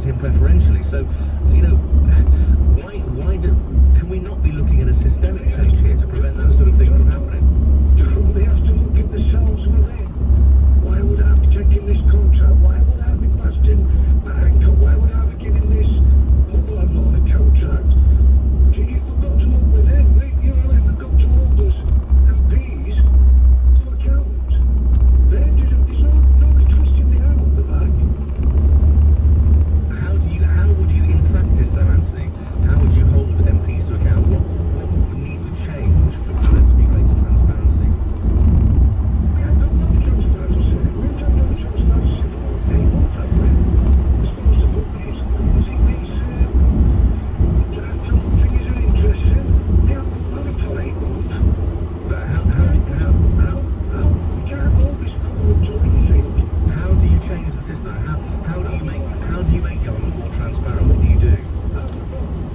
him preferentially. So, you know, can we not be looking at a systemic change here to prevent that sort of thing from happening? They have to look at themselves within. Why would I be taking this contract? Why would I be busting my ankle? Why would I be giving this bubble I'm not a contract? We've got to look within. We've got to hold us MPs to account. There's nobody twisting the arm at the back. How would you in practice though, Anthony, how would you hold MPs to account? What would need to change for there to be greater transparency? We have got no transparency. We've got no transparency for anyone, have we? As far as the companies, things are interesting. They haven't money for 8 months. But how we can't always go to anything. how do you change the system? How do you make government more transparent? What do you do?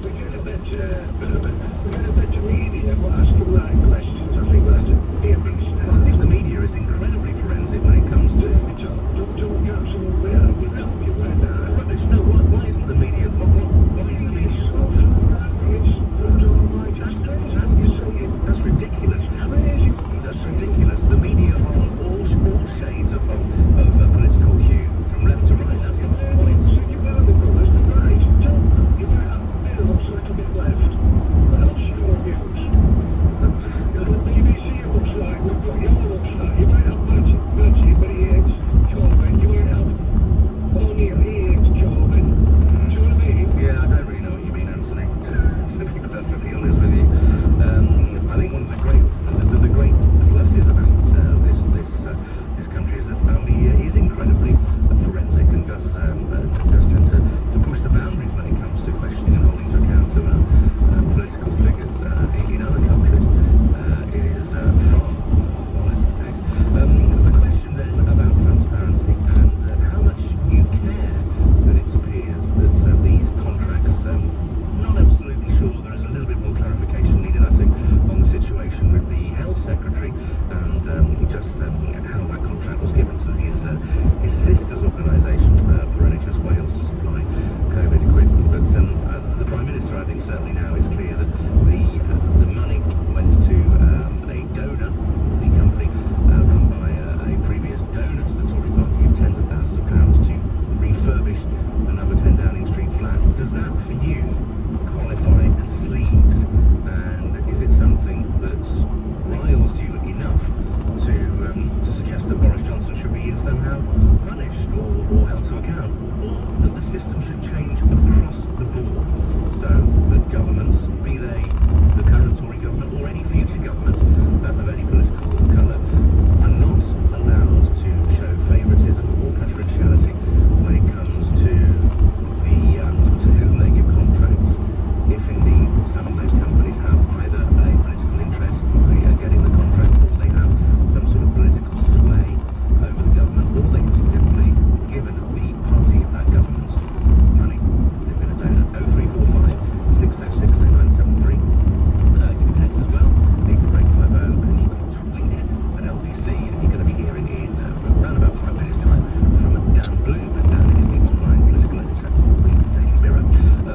We get a better media for asking the right questions. I think that's a big step. Well, I think the media is incredibly forensic when it comes to Don't get absolutely out with you right now. rubbish. No, why isn't the media? Why is the media? That's ridiculous. That's ridiculous. The media are all shades of political hue, from left to right. That's the whole point. Yeah, I don't really know what you mean, Anthony. To be perfectly honest with you, I think one of the great pluses about this country is that our media is incredibly forensic and does tend to push the boundaries when it comes to questioning and holding to account of political figures. In other countries, it is far less the case. The question then about transparency and how much you care that it appears that these contracts, not absolutely sure, there is a little bit more clarification needed, I think, on the situation with the health secretary and just how that contract was given to his sister's organisation for NHS Wales to supply COVID equipment. But the Prime Minister, I think, certainly now is clear that the money went to a donor, the company run by a previous donor to the Tory party, of tens of thousands of pounds to refurbish the number 10 Downing Street flat. Does that, for you, qualify as sleaze? And is it something that riles you enough to suggest that Boris Johnson should be somehow punished or held to account, or that the system should change across the board so that governments, be they the current Tory government or any future government of any political colour, are not allowed to show favouritism or preferentiality when it comes to whom they give contracts, if indeed some of those companies have either a political interest by getting the contract, or they have some sort of political sway over the government, or they have simply given the party of that government money. They've been a donor. 0345 606 0973. You can text as well, 84850, and you can tweet at LBC, and you're going to be hearing in around about 5 minutes' time from Dan Bloom. And Dan is the online political editor for the Daily Mirror.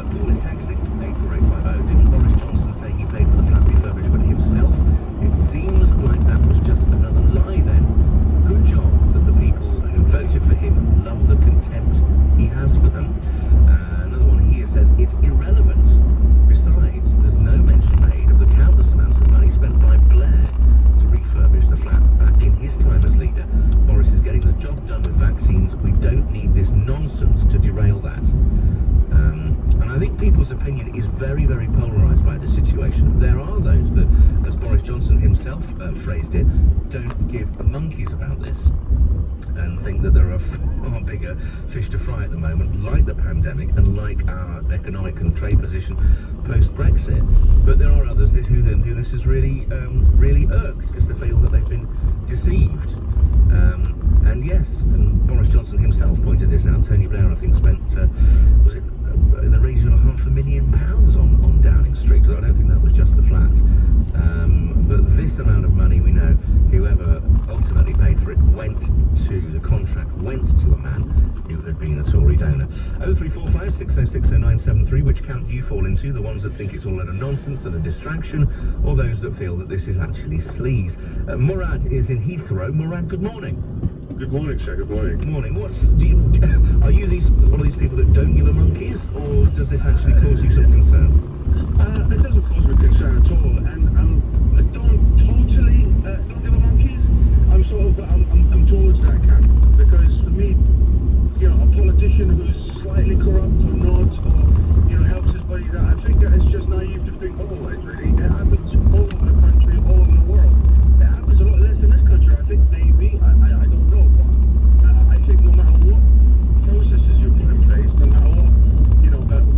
Paul is texting 84850. Didn't Boris Johnson say he paid for the flat refurbishment himself? It seems like that was just another lie then. Good job that the people who voted for him love the contempt he has for them. Another one here says it's irrelevant. Besides, there's no mention made of the countless amounts of money spent by Blair to refurbish the flat back in his time as leader. Boris is getting the job done with vaccines. We don't need this nonsense to derail that. And I think people's opinion is very, very polarised by this situation. There are those that, as Boris Johnson himself phrased it, don't give monkeys about this and think that there are far bigger fish to fry at the moment, like the pandemic and like our economic and trade position post-Brexit. But there are others who this has really irked because they feel that they've been deceived. And yes, and Boris Johnson himself pointed this out. Tony Blair, I think, spent was it in the region of £500,000 on Downing Street. So I don't think that was just the flat. But this amount of money, we know, whoever ultimately paid for it, the contract went to a man who had been a Tory donor. 0345 6060 which camp do you fall into? The ones that think it's all a load of nonsense and a distraction, or those that feel that this is actually sleaze? Murad is in Heathrow. Murad, good morning. Good morning, sir. Good morning. Good morning. Are you one of these people that don't give a monkeys, or does this actually cause you some concern? It doesn't cause me concern at all, and I don't totally don't give a monkeys. I'm towards that camp, because for me, you know, a politician who's slightly corrupt or not, or you know, helps his buddies out, I think that it's just naive to think otherwise. Really, it happens all over the country, all over the world. It happens a lot less in this country. I think maybe I don't know, but I think no matter what processes you put in place, no matter what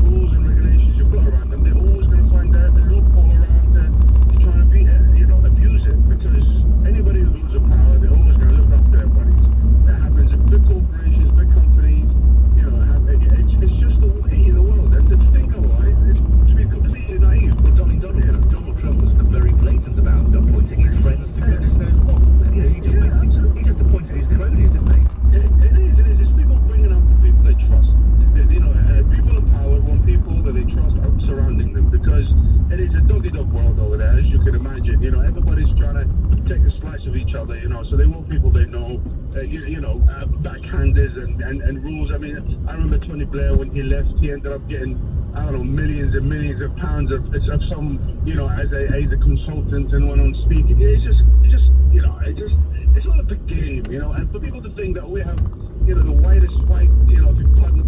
rules and regulations you put around them, they're always going to find a loophole around to try and abuse it, because anybody who loses power, they're always going to look after their buddies. That happens in big corporations, big companies. It's just the way in the world, and to think otherwise, to be completely naive. Well, Donald Trump was very blatant about appointing his friends to goodness knows what. You know, he just appointed his cronies, didn't he? It is. It's people bringing up the people they trust. People in power want people that they trust are surrounding them, because it is a dog-eat-dog world over there, as you can imagine. You know, everybody's trying to take a slice of each other, so they want people they know, backhanders and rules. I mean, I remember Tony Blair, when he left, he ended up getting, I don't know, millions and millions of pounds of some, as a consultant, and went on speaking. It's all a big game, and for people to think that we have, the widest white, if you pardon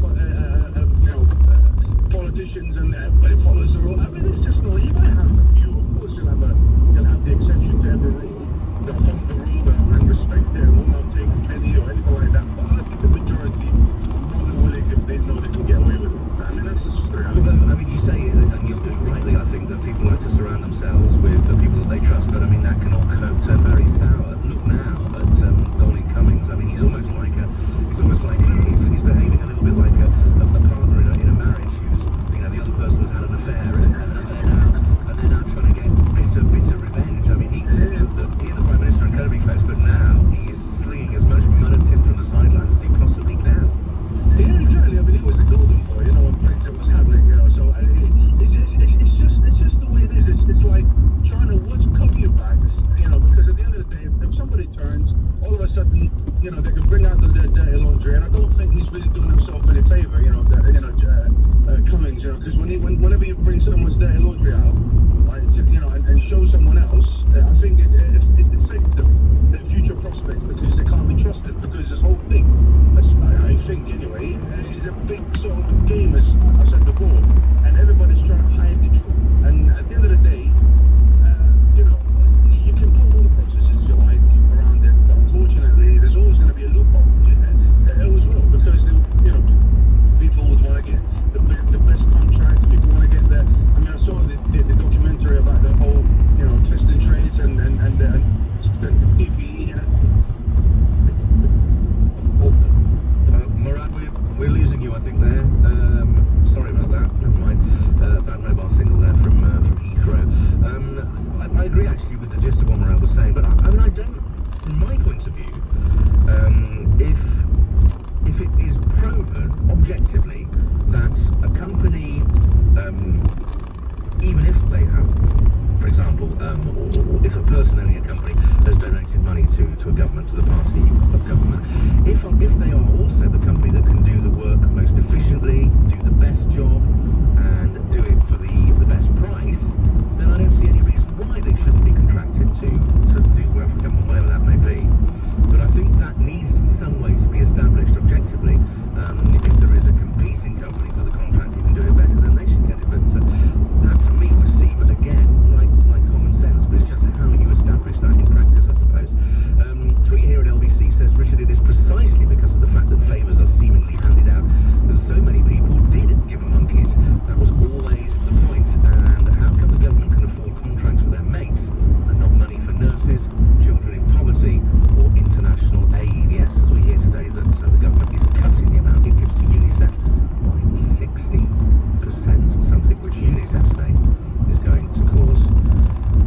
politicians and everybody follows the rule. I mean, it's just not, you might have a few, of course you'll have the exception to every rule, that follow the rule and respect it and will not take a penny or anything like that, but I think the majority are more than willing if they know they can get away with it. I mean, that's just the reality. Although, I mean, you say, and you're doing rightly, I think that people like to surround themselves with the people that they trust, but I mean, that can all turn very sour. Look now at Dominic Cummings. I mean, he's almost like he's behaving a little bit like a partner in a marriage who's, the other person's had an affair, and they're now trying to get bitter revenge. I mean, he and the Prime Minister are incredibly close, but now he is slinging as much mud at him from the sidelines as he possibly can. Yeah, exactly. I mean, he was the golden boy, when Brexit was happening, so it's just the way it is. It's like trying to cover your backs, because at the end of the day, if somebody turns, all of a sudden, they can bring out the dirty laundry, and I don't think he's really doing himself any favor, Cummings, because whenever you bring someone's dirty laundry out, right, and show someone else, I think it affects their future prospects, because they can't be trusted, because this whole thing, I think anyway, is a big sort of game, as I said before, and everybody's trying to hide the truth, and at the end of the day, you can put all the processes you like around it, but unfortunately, there's always going to be a loophole. It always will, because people would want to get the best contracts. People want to get the. I mean, I saw the documentary about the whole, test and trace and the PPE. Murad, we're losing you, I think, there. Sorry about that. Never mind. Bad mobile signal there from Heathrow. I agree actually with the gist of what Murad was saying, but I don't, from my point of view, if it is proven objectively that a company, even if they have, for example, or if a person owning a company has donated money to a government, to the party of government, if they are also the company that can do the work most efficiently, do the best job, and do it for the best price, then I don't see any reason why they shouldn't be contracted to do work for the government, whatever that may be. But I think that needs in some way to be established objectively. If there is a competing company for the contract who can do it better, then they should get it. But that to me would seem, again, like common sense, but it's just how you establish that in practice, I suppose. Tweet here at LBC says, Richard, it is precisely because of the fact that favours are seemingly handed out that so many people did give a monkeys. That was always the point. And how come the government can afford contracts for their mates and not money for nurses, children in poverty, or international aid? Yes, as we hear today, that the government is cutting the amount it gives to UNICEF by 60%, something which UNICEF say is going to cause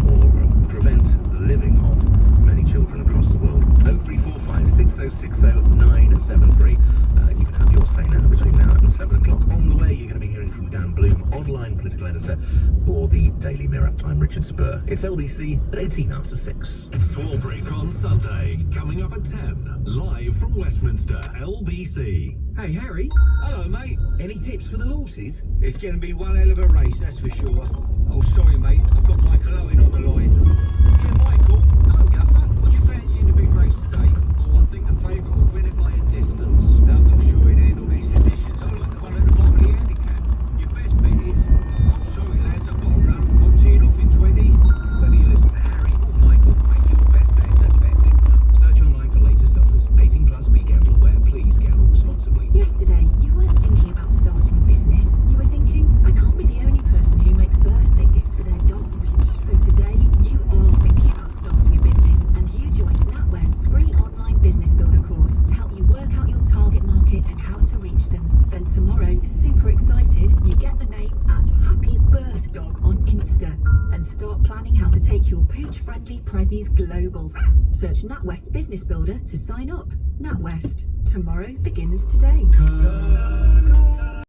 or prevent the living of many children across the world. 0345 6060 973. You can have your say now between now and 7 o'clock. On the way, you're going to be hearing from Dan Bloom, online political editor for the Daily Mirror. I'm Richard Spur. It's LBC at 18 after 6. Swarbrick on Sunday, coming up at 10, live from Westminster, LBC. Hey Harry. Hello, mate. Any tips for the horses? It's going to be one hell of a race, that's for sure. Oh, sorry, mate. I've got Michael Owen on the line. Yeah, Michael. Hello, Gaffer. What do you fancy in the big race today? Oh, I think the favourite will win it by a distance. No, I'm not sure he'd handle these conditions. I like the one at the bottom of the handicap. Your best bet is... Oh, sorry, lads. I've got to run. I'm teeing off in 20. Whether you listen to Harry or Michael, make your best bet at BetVictor. Search online for latest offers. 18 plus, be gamble aware. Please gamble responsibly. Yesterday, you weren't thinking about starting a business. You were thinking, I can't be the only person who makes birthday gifts for their dog. So today, you are thinking about starting a business, and you joined NatWest's free online business builder course to help you work out your target market and how to reach them. Then tomorrow, super excited, you get the name at Happy Birth Dog on Insta and start planning how to take your pooch-friendly prezzies global. Search NatWest Business Builder to sign up. NatWest. Tomorrow begins today.